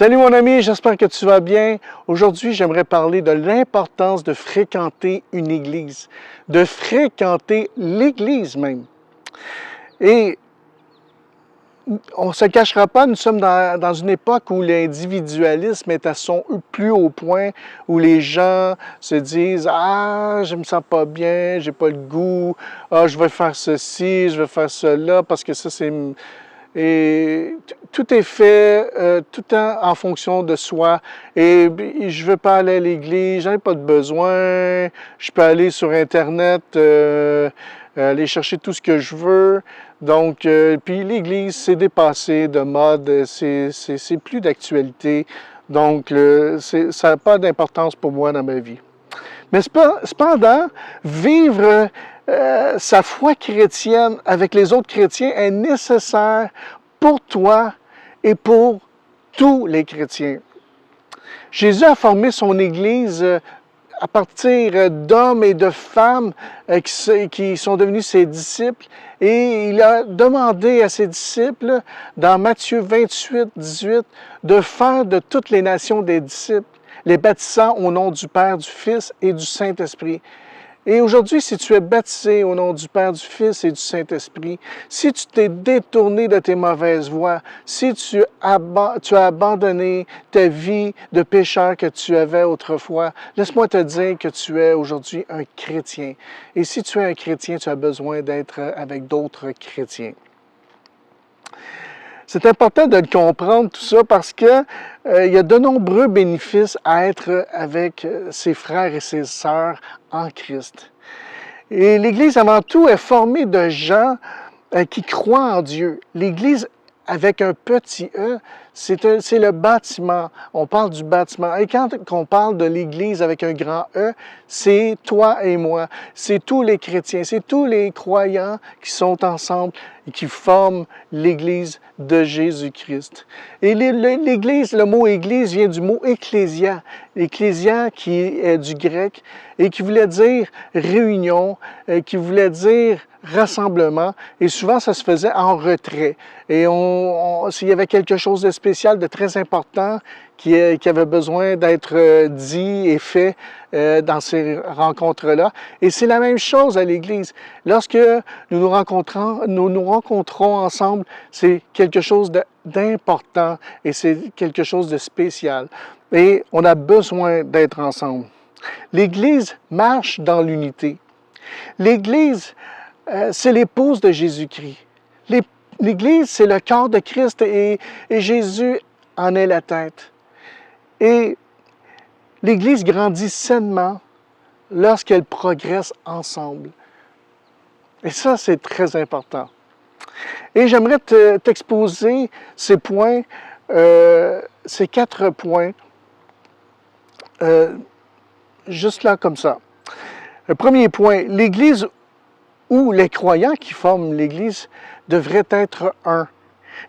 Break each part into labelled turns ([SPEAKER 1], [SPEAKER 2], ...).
[SPEAKER 1] Salut mon ami, j'espère que tu vas bien. Aujourd'hui, j'aimerais parler de l'importance de fréquenter une église, de fréquenter l'église même. Et on ne se cachera pas, nous sommes dans une époque où l'individualisme est à son plus haut point, où les gens se disent « Ah, je me sens pas bien, j'ai pas le goût, ah, je vais faire ceci, je vais faire cela, parce que ça c'est... » Et tout est fait tout le temps en fonction de soi. Et je ne veux pas aller à l'église, j'en ai pas de besoin. Je peux aller sur Internet, aller chercher tout ce que je veux. Donc, puis l'église, c'est dépassé de mode, c'est plus d'actualité. Donc, ça n'a pas d'importance pour moi dans ma vie. Mais cependant, vivre sa foi chrétienne avec les autres chrétiens est nécessaire pour toi et pour tous les chrétiens. Jésus a formé son Église à partir d'hommes et de femmes qui sont devenus ses disciples. Et il a demandé à ses disciples, dans Matthieu 28, 18, de faire de toutes les nations des disciples, les baptisant au nom du Père, du Fils et du Saint-Esprit. Et aujourd'hui, si tu es baptisé au nom du Père, du Fils et du Saint-Esprit, si tu t'es détourné de tes mauvaises voies, si tu as abandonné ta vie de pécheur que tu avais autrefois, laisse-moi te dire que tu es aujourd'hui un chrétien. Et si tu es un chrétien, tu as besoin d'être avec d'autres chrétiens. C'est important de le comprendre tout ça parce que il y a de nombreux bénéfices à être avec ses frères et ses sœurs en Christ. Et l'Église, avant tout, est formée de gens qui croient en Dieu. L'Église, avec un petit E, c'est le bâtiment. On parle du bâtiment. Et quand on parle de l'Église avec un grand E, c'est toi et moi. C'est tous les chrétiens, c'est tous les croyants qui sont ensemble et qui forment l'Église de Jésus-Christ. Et l'Église, le mot Église vient du mot ecclésia. Ecclésia qui est du grec et qui voulait dire réunion, qui voulait dire rassemblement, et souvent ça se faisait en retrait. Et s'il y avait quelque chose de spécial, de très important, qui avait besoin d'être dit et fait dans ces rencontres-là. Et c'est la même chose à l'Église. Lorsque nous nous rencontrons ensemble, c'est quelque chose d'important et c'est quelque chose de spécial. Et on a besoin d'être ensemble. L'Église marche dans l'unité. L'Église, c'est l'épouse de Jésus-Christ. L'Église, c'est le corps de Christ et Jésus en est la tête. Et l'Église grandit sainement lorsqu'elle progresse ensemble. Et ça, c'est très important. Et j'aimerais t'exposer ces points, ces 4 points, juste là comme ça. Le premier point, l'Église où les croyants qui forment l'Église devraient être un.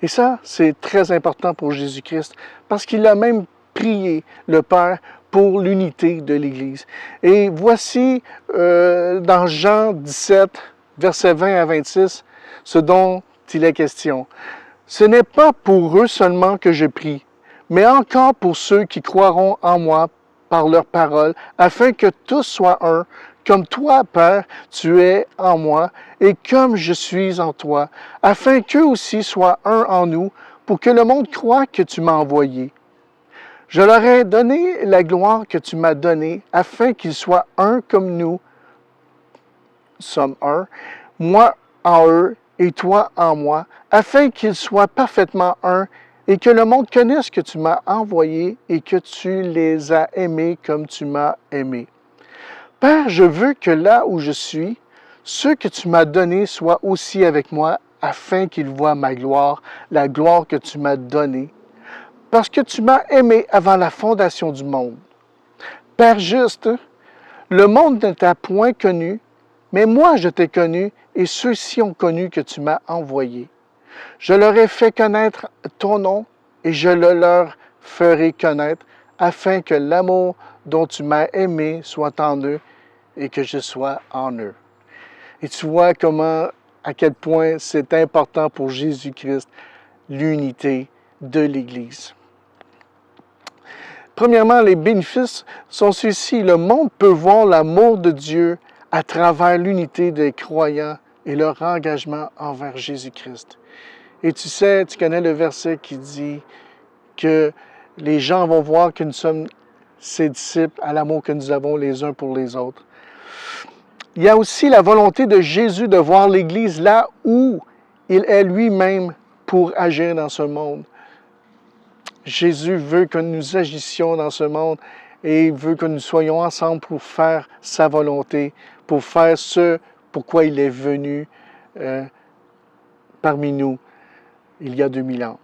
[SPEAKER 1] Et ça, c'est très important pour Jésus-Christ, parce qu'il a même prié le Père pour l'unité de l'Église. Et voici, dans Jean 17, versets 20 à 26, ce dont il est question. « Ce n'est pas pour eux seulement que je prie, mais encore pour ceux qui croiront en moi par leur parole, afin que tous soient un, comme toi, Père, tu es en moi, et comme je suis en toi, afin qu'eux aussi soient un en nous, pour que le monde croie que tu m'as envoyé. Je leur ai donné la gloire que tu m'as donnée, afin qu'ils soient un comme nous sommes un, moi en eux et toi en moi, afin qu'ils soient parfaitement un, et que le monde connaisse que tu m'as envoyé et que tu les as aimés comme tu m'as aimé. Père, je veux que là où je suis, ceux que tu m'as donnés soient aussi avec moi, afin qu'ils voient ma gloire, la gloire que tu m'as donnée, parce que tu m'as aimé avant la fondation du monde. Père juste, le monde ne t'a point connu, mais moi je t'ai connu, et ceux-ci ont connu que tu m'as envoyé. Je leur ai fait connaître ton nom, et je le leur ferai connaître, afin que l'amour dont tu m'as aimé soit en eux, et que je sois en eux. » Et tu vois à quel point c'est important pour Jésus-Christ, l'unité de l'Église. Premièrement, les bénéfices sont ceux-ci. Le monde peut voir l'amour de Dieu à travers l'unité des croyants et leur engagement envers Jésus-Christ. Et tu sais, tu connais le verset qui dit que les gens vont voir que nous sommes ses disciples à l'amour que nous avons les uns pour les autres. Il y a aussi la volonté de Jésus de voir l'Église là où il est lui-même pour agir dans ce monde. Jésus veut que nous agissions dans ce monde et il veut que nous soyons ensemble pour faire sa volonté, pour faire ce pourquoi il est venu parmi nous il y a 2000 ans.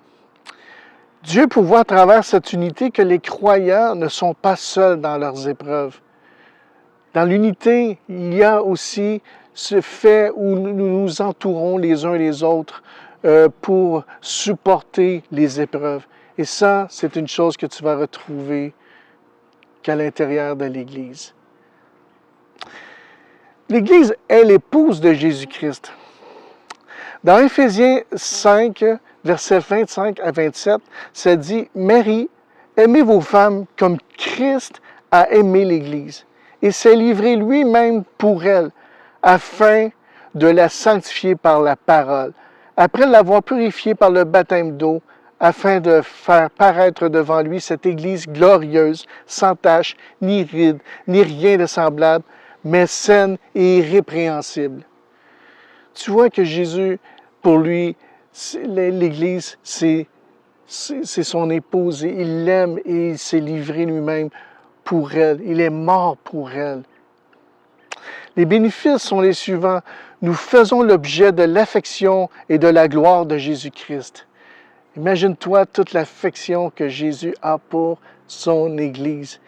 [SPEAKER 1] Dieu pourvoit à travers cette unité que les croyants ne sont pas seuls dans leurs épreuves. Dans l'unité, il y a aussi ce fait où nous nous entourons les uns les autres pour supporter les épreuves. Et ça, c'est une chose que tu vas retrouver qu'à l'intérieur de l'Église. L'Église est l'épouse de Jésus-Christ. Dans Éphésiens 5, versets 25 à 27, ça dit « Marie, aimez vos femmes comme Christ a aimé l'Église et s'est livré lui-même pour elle, afin de la sanctifier par la parole, après l'avoir purifiée par le baptême d'eau, afin de faire paraître devant lui cette Église glorieuse, sans tache, ni ride, ni rien de semblable, mais saine et irrépréhensible. » Tu vois que Jésus, pour lui, l'Église, c'est son épouse. Il l'aime et il s'est livré lui-même pour elle. Il est mort pour elle. Les bénéfices sont les suivants. Nous faisons l'objet de l'affection et de la gloire de Jésus-Christ. Imagine-toi toute l'affection que Jésus a pour son Église.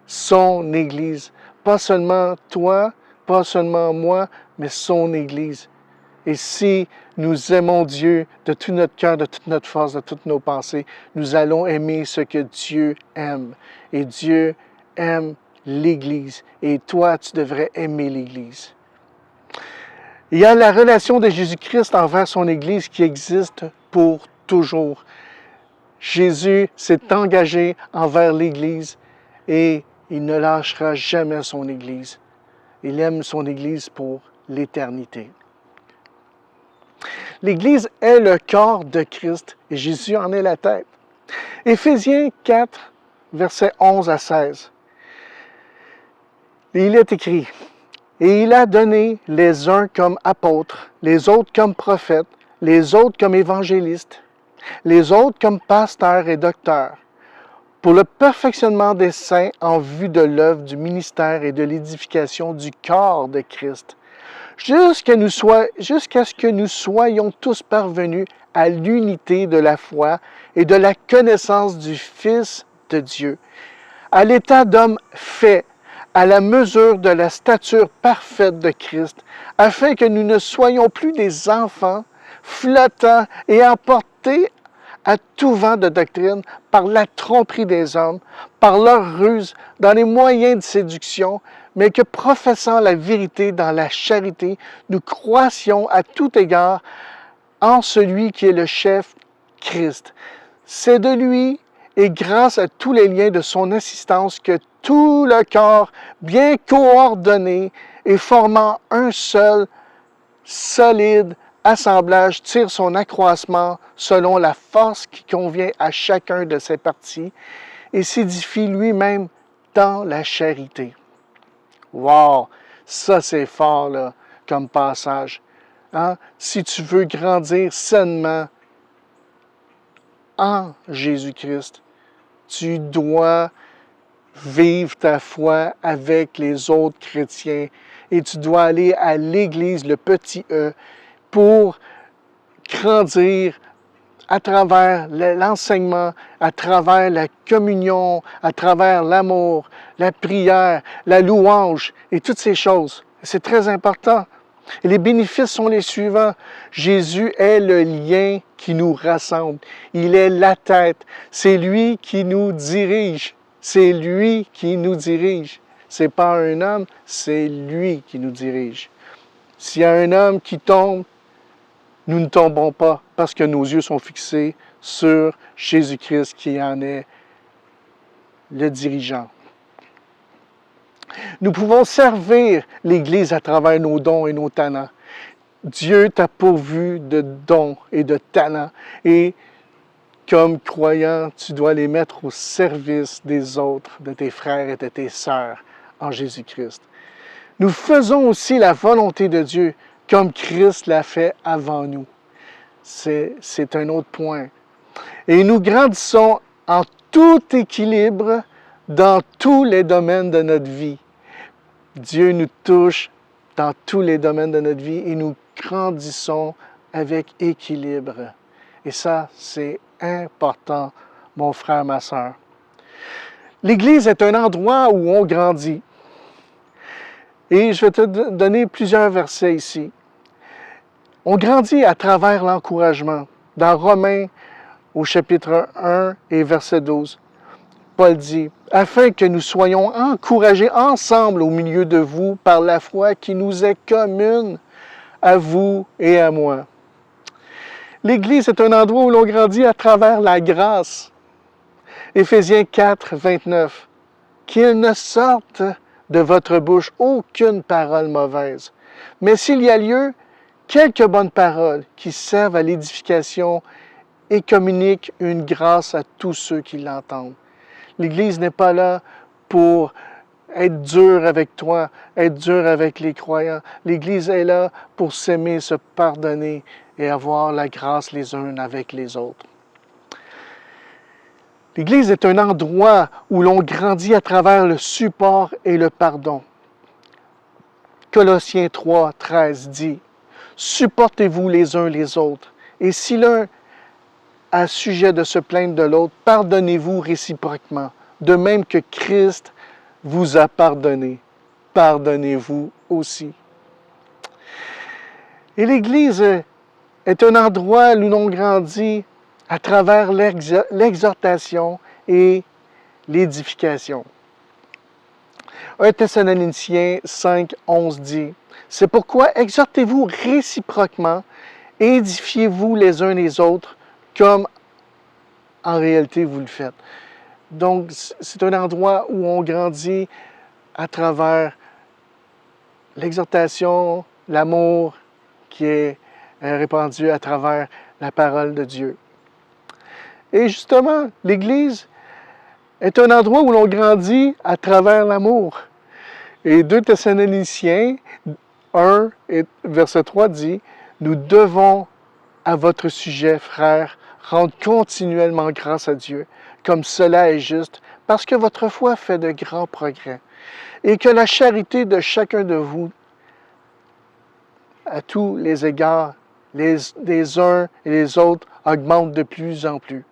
[SPEAKER 1] Son Église. Pas seulement toi, pas seulement moi, mais son Église. Et si nous aimons Dieu de tout notre cœur, de toute notre force, de toutes nos pensées, nous allons aimer ce que Dieu aime. Et Dieu aime l'Église. Et toi, tu devrais aimer l'Église. Il y a la relation de Jésus-Christ envers son Église qui existe pour toujours. Jésus s'est engagé envers l'Église et il ne lâchera jamais son Église. Il aime son Église pour l'éternité. L'Église est le corps de Christ et Jésus en est la tête. Éphésiens 4, versets 11 à 16. Il est écrit, « Et il a donné les uns comme apôtres, les autres comme prophètes, les autres comme évangélistes, les autres comme pasteurs et docteurs, pour le perfectionnement des saints en vue de l'œuvre du ministère et de l'édification du corps de Christ, jusqu'à ce que nous soyons tous parvenus à l'unité de la foi et de la connaissance du Fils de Dieu, à l'état d'homme fait, à la mesure de la stature parfaite de Christ, afin que nous ne soyons plus des enfants flottants et emportés à tout vent de doctrine par la tromperie des hommes, par leur ruse, dans les moyens de séduction, mais que professant la vérité dans la charité, nous croissions à tout égard en celui qui est le chef, Christ. C'est de lui et grâce à tous les liens de son assistance que tout le corps, bien coordonné et formant un seul, solide assemblage, tire son accroissement selon la force qui convient à chacun de ses parties et s'édifie lui-même dans la charité. Wow! Ça, c'est fort, là, comme passage. Hein? Si tu veux grandir sainement en Jésus-Christ, tu dois vivre ta foi avec les autres chrétiens et tu dois aller à l'Église, le petit E, pour grandir à travers l'enseignement, à travers la communion, à travers l'amour, la prière, la louange et toutes ces choses. C'est très important. Et les bénéfices sont les suivants. Jésus est le lien qui nous rassemble. Il est la tête. C'est lui qui nous dirige. C'est lui qui nous dirige. Ce n'est pas un homme, c'est lui qui nous dirige. S'il y a un homme qui tombe, nous ne tombons pas parce que nos yeux sont fixés sur Jésus-Christ qui en est le dirigeant. Nous pouvons servir l'Église à travers nos dons et nos talents. Dieu t'a pourvu de dons et de talents. Et comme croyant, tu dois les mettre au service des autres, de tes frères et de tes sœurs en Jésus-Christ. Nous faisons aussi la volonté de Dieu comme Christ l'a fait avant nous. C'est un autre point. Et nous grandissons en tout équilibre dans tous les domaines de notre vie. Dieu nous touche dans tous les domaines de notre vie et nous grandissons avec équilibre. Et ça, c'est important, mon frère, ma sœur. L'Église est un endroit où on grandit. Et je vais te donner plusieurs versets ici. On grandit à travers l'encouragement. Dans Romains, au chapitre 1 et verset 12, Paul dit, « Afin que nous soyons encouragés ensemble au milieu de vous par la foi qui nous est commune à vous et à moi. » L'Église est un endroit où l'on grandit à travers la grâce. Éphésiens 4, 29. « Qu'il ne sorte de votre bouche aucune parole mauvaise, mais s'il y a lieu, quelques bonnes paroles qui servent à l'édification et communiquent une grâce à tous ceux qui l'entendent. » L'Église n'est pas là pour être dure avec toi, être dure avec les croyants. L'Église est là pour s'aimer, se pardonner et avoir la grâce les uns avec les autres. L'Église est un endroit où l'on grandit à travers le support et le pardon. Colossiens 3, 13 dit, « Supportez-vous les uns les autres, et si l'un a sujet de se plaindre de l'autre, pardonnez-vous réciproquement, de même que Christ vous a pardonné. Pardonnez-vous aussi. » Et l'Église est un endroit où l'on grandit à travers l'exhortation et l'édification. 1 Thessaloniciens 5, 11 dit, « C'est pourquoi exhortez-vous réciproquement, édifiez-vous les uns les autres, comme en réalité vous le faites. » Donc, c'est un endroit où on grandit à travers l'exhortation, l'amour qui est répandu à travers la parole de Dieu. Et justement, l'Église est un endroit où l'on grandit à travers l'amour. Et 2 Thessaloniciens 1, verset 3 dit, « Nous devons à votre sujet, frères, rendre continuellement grâce à Dieu, comme cela est juste, parce que votre foi fait de grands progrès, et que la charité de chacun de vous, à tous les égards, les uns et les autres, augmente de plus en plus. »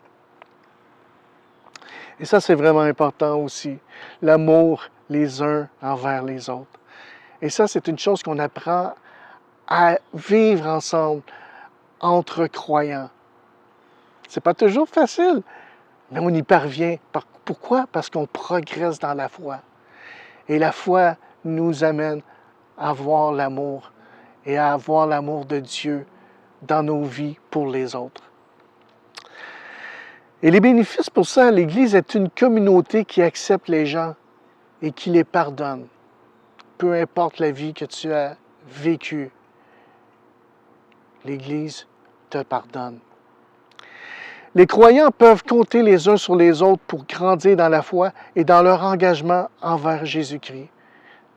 [SPEAKER 1] Et ça, c'est vraiment important aussi, l'amour les uns envers les autres. Et ça, c'est une chose qu'on apprend à vivre ensemble entre croyants. C'est pas toujours facile, mais on y parvient. Pourquoi? Parce qu'on progresse dans la foi. Et la foi nous amène à voir l'amour et à avoir l'amour de Dieu dans nos vies pour les autres. Et les bénéfices pour ça, l'Église est une communauté qui accepte les gens et qui les pardonne. Peu importe la vie que tu as vécue, l'Église te pardonne. Les croyants peuvent compter les uns sur les autres pour grandir dans la foi et dans leur engagement envers Jésus-Christ.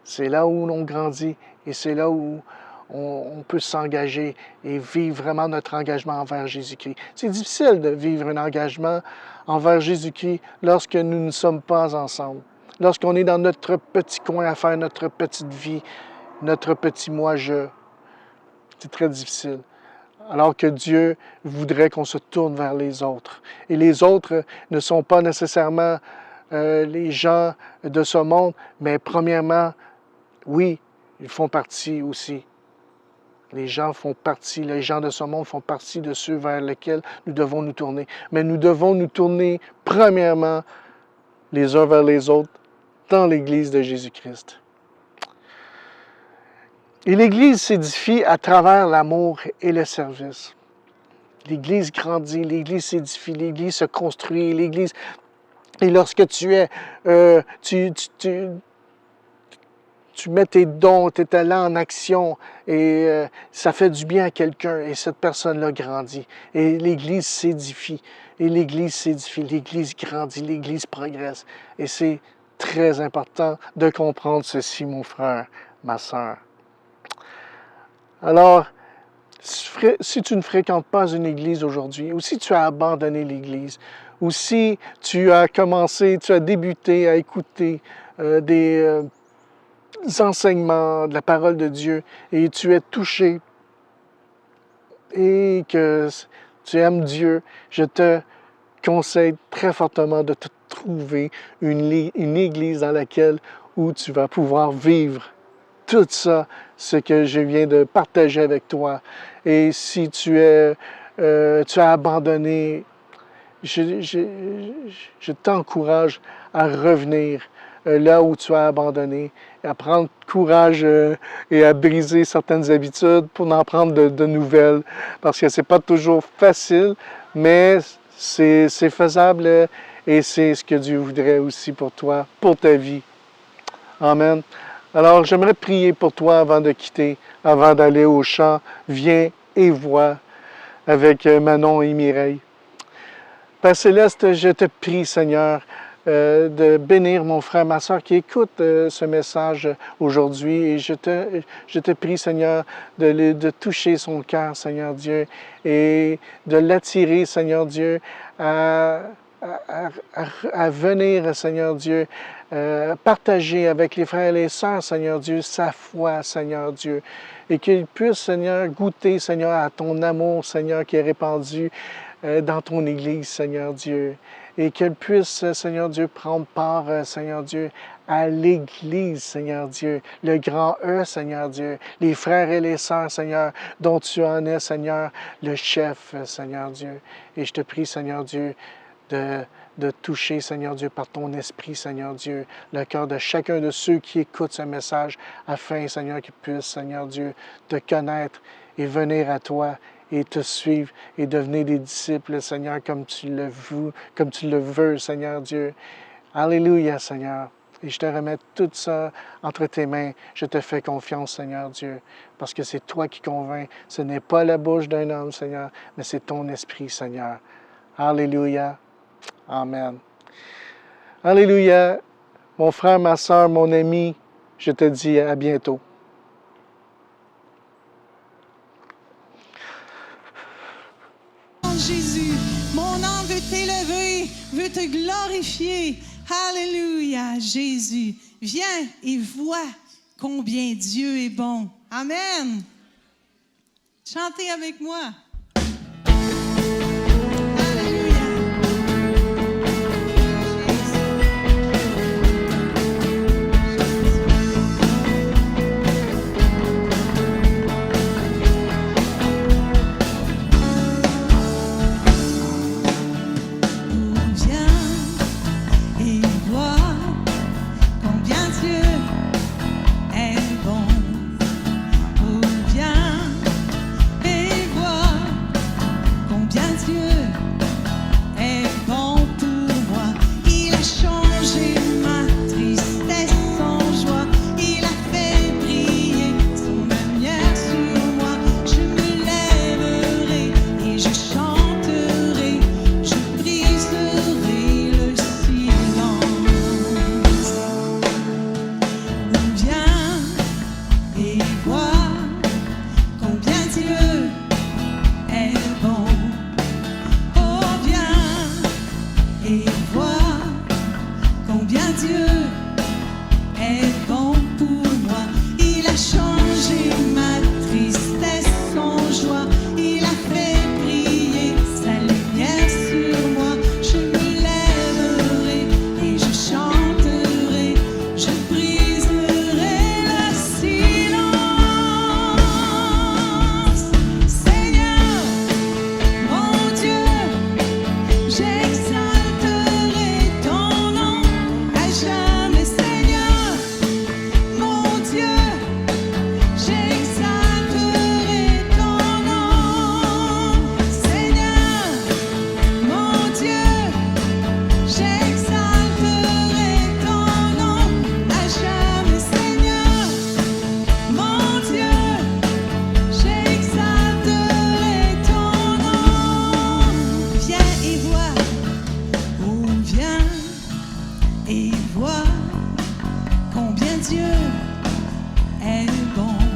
[SPEAKER 1] C'est là où l'on grandit et c'est là où on peut s'engager et vivre vraiment notre engagement envers Jésus-Christ. C'est difficile de vivre un engagement envers Jésus-Christ lorsque nous ne sommes pas ensemble, lorsqu'on est dans notre petit coin à faire notre petite vie, notre petit moi-je. C'est très difficile. Alors que Dieu voudrait qu'on se tourne vers les autres. Et les autres ne sont pas nécessairement les gens de ce monde, mais premièrement, oui, ils font partie aussi. Les gens de ce monde font partie de ceux vers lesquels nous devons nous tourner. Mais nous devons nous tourner premièrement les uns vers les autres dans l'Église de Jésus-Christ. Et l'Église s'édifie à travers l'amour et le service. L'Église grandit, l'Église s'édifie, l'Église se construit, l'Église Et lorsque tu mets tes dons, tes talents en action et ça fait du bien à quelqu'un et cette personne-là grandit. Et l'Église s'édifie. Et l'Église s'édifie, l'Église grandit, l'Église progresse. Et c'est très important de comprendre ceci, mon frère, ma sœur. Alors, si tu ne fréquentes pas une église aujourd'hui, ou si tu as abandonné l'église, ou si tu as débuté à écouter des enseignements de la parole de Dieu et tu es touché et que tu aimes Dieu, je te conseille très fortement de te trouver une église dans laquelle où tu vas pouvoir vivre tout ça, ce que je viens de partager avec toi. Et si tu as abandonné, je t'encourage à revenir là où tu as abandonné, à prendre courage et à briser certaines habitudes pour en prendre de nouvelles, parce que c'est pas toujours facile, mais c'est faisable et c'est ce que Dieu voudrait aussi pour toi, pour ta vie. Amen. Alors, j'aimerais prier pour toi avant de quitter, avant d'aller au chant. Viens et vois avec Manon et Mireille. Père Céleste, je te prie, Seigneur, de bénir mon frère, ma soeur qui écoute ce message aujourd'hui. Et je te prie, Seigneur, de toucher son cœur, Seigneur Dieu, et de l'attirer, Seigneur Dieu, à venir, Seigneur Dieu, partager avec les frères et les sœurs, Seigneur Dieu, sa foi, Seigneur Dieu, et qu'il puisse, Seigneur, goûter, Seigneur, à ton amour, Seigneur, qui est répandu dans ton Église, Seigneur Dieu, et qu'elle puisse, Seigneur Dieu, prendre part, Seigneur Dieu, à l'Église, Seigneur Dieu, le grand E, Seigneur Dieu, les frères et les sœurs, Seigneur, dont tu en es, Seigneur, le chef, Seigneur Dieu. Et je te prie, Seigneur Dieu, de toucher, Seigneur Dieu, par ton esprit, Seigneur Dieu, le cœur de chacun de ceux qui écoutent ce message, afin, Seigneur, qu'ils puissent, Seigneur Dieu, te connaître et venir à toi et te suivre et devenir des disciples, Seigneur, comme tu le veux, Seigneur Dieu. Alléluia, Seigneur. Et je te remets tout ça entre tes mains. Je te fais confiance, Seigneur Dieu, parce que c'est toi qui convaincs. Ce n'est pas la bouche d'un homme, Seigneur, mais c'est ton esprit, Seigneur. Alléluia. Amen. Alléluia. Mon frère, ma soeur, mon ami, je te dis à bientôt.
[SPEAKER 2] Jésus, mon âme veut t'élever, veut te glorifier. Alléluia, Jésus. Viens et vois combien Dieu est bon. Amen. Chantez avec moi.
[SPEAKER 3] J'exalterai ton nom à jamais.
[SPEAKER 2] et vois combien Dieu est bon.